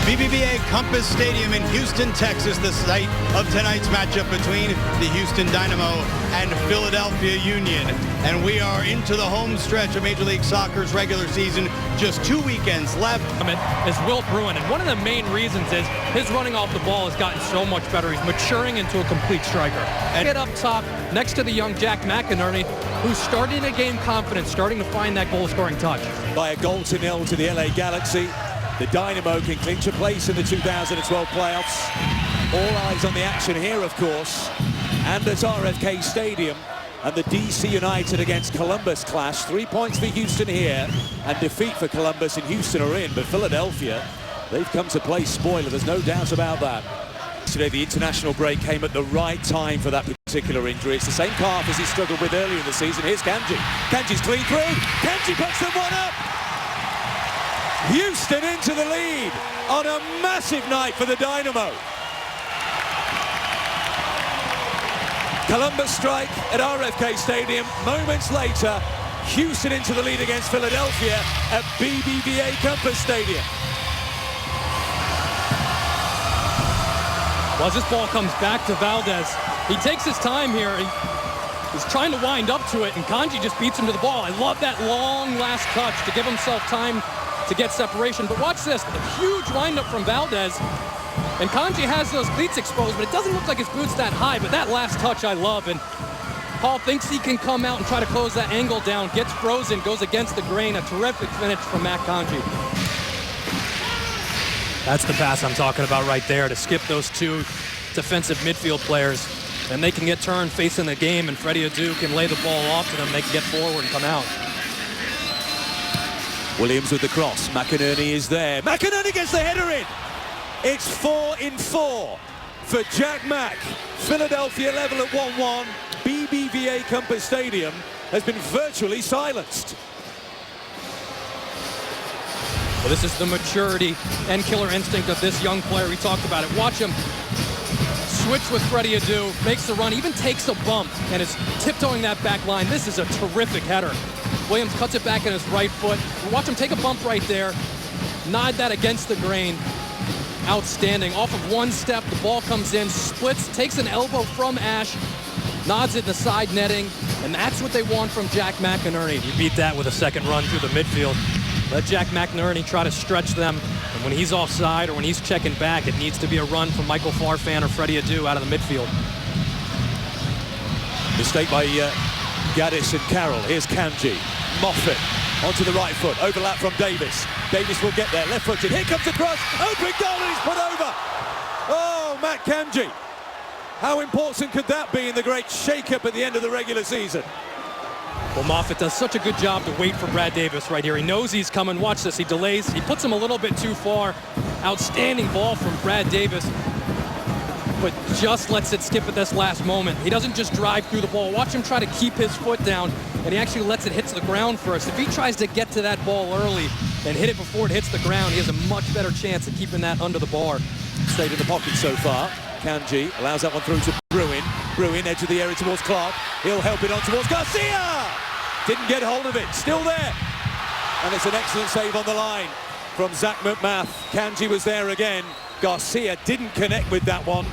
BBVA Compass Stadium in Houston, Texas, the site of tonight's matchup between the Houston Dynamo and Philadelphia Union. And we are into the home stretch of Major League Soccer's regular season. Just 2 weekends left. Is Will Bruin, and one of the main reasons is his running off the ball has gotten so much better. He's maturing into a complete striker. And get up top next to the young Jack McInerney, who's starting to gain confidence, starting to find that goal-scoring touch. By a 0-0 to the LA Galaxy, the Dynamo can clinch a place in the 2012 playoffs. All eyes on the action here, of course, and at RFK Stadium. And the DC United against Columbus clash. 3 points for Houston here, and defeat for Columbus in Houston are in. But Philadelphia, they've come to play spoiler. There's no doubt about that. Today, the international break came at the right time for that particular injury. It's the same calf as he struggled with earlier in the season. Here's Kanji. Kanji's clean through. Kanji puts them one up. Houston into the lead on a massive night for the Dynamo. Columbus strike at RFK Stadium. Moments later, Houston into the lead against Philadelphia at BBVA Compass Stadium. Well, as this ball comes back to Valdez, he takes his time here. He's trying to wind up to it, and Kanji just beats him to the ball. I love that long last touch to give himself time to get separation. But watch this, a huge windup from Valdez. And Kanji has those cleats exposed, but it doesn't look like his boot's that high. But that last touch I love. And Paul thinks he can come out and try to close that angle down, gets frozen, goes against the grain. A terrific finish from Matt Kanji. That's the pass I'm talking about right there, to skip those two defensive midfield players. And they can get turned facing the game, and Freddie Adu can lay the ball off to them. They can get forward and come out. Williams with the cross. McInerney is there. McInerney gets the header in. It's 4-4 for Jack Mack. Philadelphia level at 1-1. BBVA Compass Stadium has been virtually silenced. Well, this is the maturity and killer instinct of this young player. We talked about it. Watch him switch with Freddie Adu, makes the run, even takes a bump, and is tiptoeing that back line. This is a terrific header. Williams cuts it back in his right foot. Watch him take a bump right there, nod that against the grain. Outstanding. Off of one step, the ball comes in, splits, takes an elbow from Ash, nods it in the side netting, and that's what they want from Jack McInerney. You beat that with a second run through the midfield. Let Jack McInerney try to stretch them, and when he's offside or when he's checking back, it needs to be a run from Michael Farfan or Freddie Adu out of the midfield. Mistake by Gaddis and Carroll. Here's Kanji. Moffat onto the right foot. Overlap from Davis. Davis will get there. Left-footed. Here comes the cross. Open goal, and he's put over. Oh, Matt Kanji. How important could that be in the great shake-up at the end of the regular season? Well, Moffat does such a good job to wait for Brad Davis right here. He knows he's coming. Watch this. He delays. He puts him a little bit too far. Outstanding ball from Brad Davis, but just lets it skip at this last moment. He doesn't just drive through the ball. Watch him try to keep his foot down, and he actually lets it hit the ground first. If he tries to get to that ball early and hit it before it hits the ground, he has a much better chance of keeping that under the bar. Stayed in the pocket so far. Kanji allows that one through to Bruin. Bruin, edge of the area towards Clark. He'll help it on towards Garcia! Didn't get hold of it. Still there. And it's an excellent save on the line from Zach McMath. Kanji was there again. Garcia didn't connect with that one.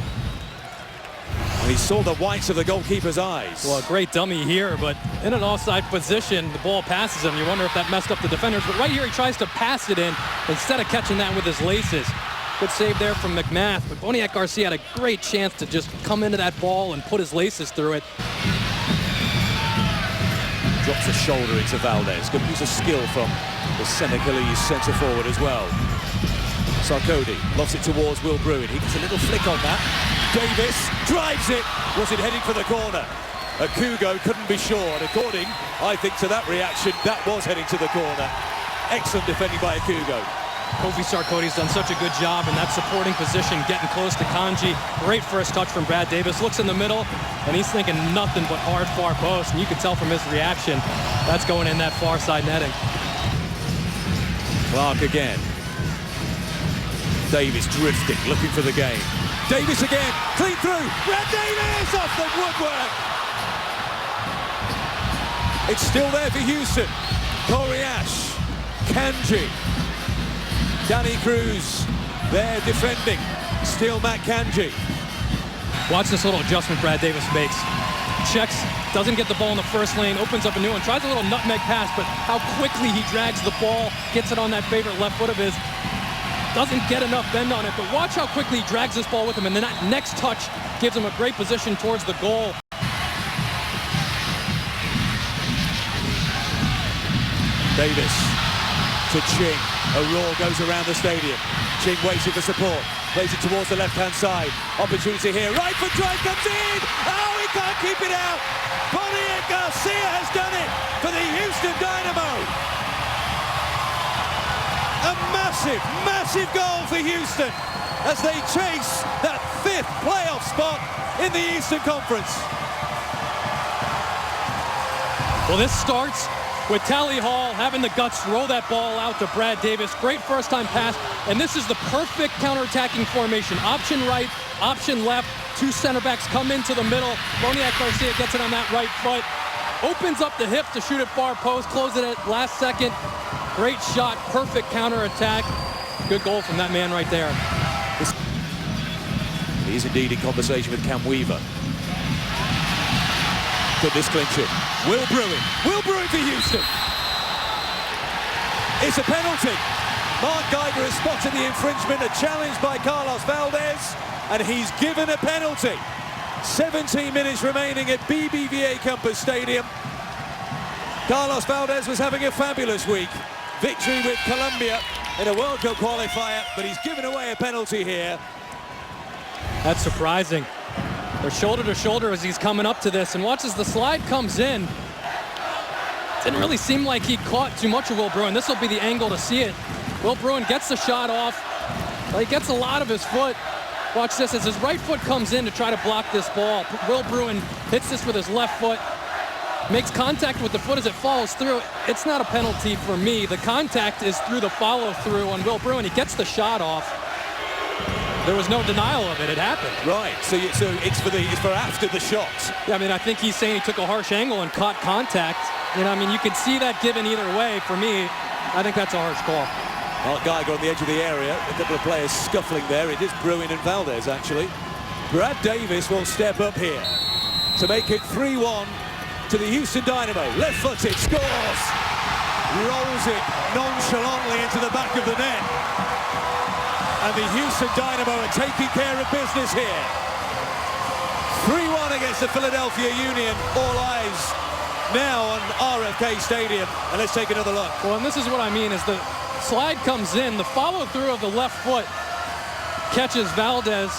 And he saw the whites of the goalkeeper's eyes. Well, a great dummy here, but in an offside position, the ball passes him. You wonder if that messed up the defenders. But right here, he tries to pass it in instead of catching that with his laces. Good save there from McMath. But Boniek Garcia had a great chance to just come into that ball and put his laces through it. Drops a shoulder into Valdez. Good piece of skill from the Senegalese centre forward as well. Sarkodie lost it towards Will Bruin. He gets a little flick on that. Davis drives it. Was it heading for the corner? Akugo couldn't be sure. And according, I think, to that reaction, that was heading to the corner. Excellent defending by Akugo. Kofi Sarkodie's done such a good job in that supporting position, getting close to Kanji. Great first touch from Brad Davis. Looks in the middle, and he's thinking nothing but hard far post. And you can tell from his reaction, that's going in that far side netting. Clark again. Davis drifting, looking for the game. Davis again, clean through. Brad Davis off the woodwork. It's still there for Houston. Corey Ash, Kanji, Danny Cruz, They're defending. Still Matt Kanji. Watch this little adjustment Brad Davis makes. Checks, doesn't get the ball in the first lane, opens up a new one, tries a little nutmeg pass, but how quickly he drags the ball, gets it on that favorite left foot of his. Doesn't get enough bend on it, but watch how quickly he drags this ball with him, and then that next touch gives him a great position towards the goal. Davis to Ching. A roar goes around the stadium. Ching waiting for support. Plays it towards the left-hand side. Opportunity here. Right foot drive comes in. Oh, he can't keep it out. Bonnie Garcia has done it for the Houston Dynamo. A massive, massive goal for Houston as they chase that 5th playoff spot in the Eastern Conference. Well, this starts with Tally Hall having the guts to roll that ball out to Brad Davis. Great first-time pass, and this is the perfect counterattacking formation. Option right, option left, 2 center backs come into the middle. Boniek Garcia gets it on that right foot, opens up the hip to shoot it far post, close it at last second. Great shot, perfect counterattack. Good goal from that man right there. He's indeed in conversation with Cam Weaver. Could this clinch it? Will Bruin for Houston. It's a penalty. Mark Geiger has spotted the infringement, a challenge by Carlos Valdez, and he's given a penalty. 17 minutes remaining at BBVA Compass Stadium. Carlos Valdez was having a fabulous week. Victory with Colombia in a World Cup qualifier, but he's given away a penalty here. That's surprising. They're shoulder to shoulder as he's coming up to this, and watch as the slide comes in. Didn't really seem like he caught too much of Will Bruin. This will be the angle to see it. Will Bruin gets the shot off. He gets a lot of his foot. Watch this as his right foot comes in to try to block this ball. Will Bruin hits this with his left foot, makes contact with the foot as it follows through. It's not a penalty for me. The contact is through the follow through on Will Bruin. He gets the shot off. There was no denial of it. It happened. Right. So it's for after the shot. Yeah, I mean, I think he's saying he took a harsh angle and caught contact. You know, I mean, you could see that given either way. For me, I think that's a harsh call. Mark Geiger on the edge of the area. A couple of players scuffling there. It is Bruin and Valdez, actually. Brad Davis will step up here to make it 3-1 to the Houston Dynamo. Left-footed, scores! Rolls it nonchalantly into the back of the net. And the Houston Dynamo are taking care of business here. 3-1 against the Philadelphia Union. All eyes now on RFK Stadium. And let's take another look. Well, and this is what I mean, is the slide comes in, the follow-through of the left foot catches Valdez.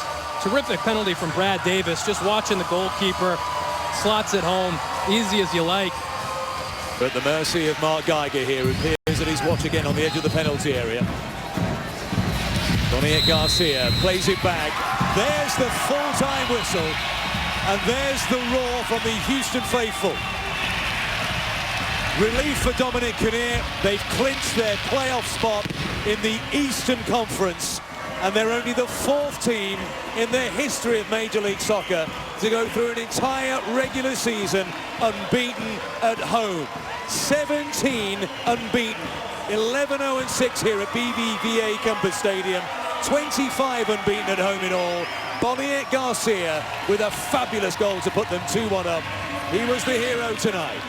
Terrific penalty from Brad Davis. Just watching the goalkeeper, slots it home, easy as you like. But at the mercy of Mark Geiger here, it appears that he's watch again on the edge of the penalty area. Boniek Garcia plays it back. There's the full-time whistle. And there's the roar from the Houston faithful. Relief for Dominic Kinnear. They've clinched their playoff spot in the Eastern Conference. And they're only the 4th team in their history of Major League Soccer to go through an entire regular season unbeaten at home. 17 unbeaten. 11-0-6 here at BBVA Compass Stadium. 25 unbeaten at home in all. Boniek Garcia with a fabulous goal to put them 2-1 up. He was the hero tonight.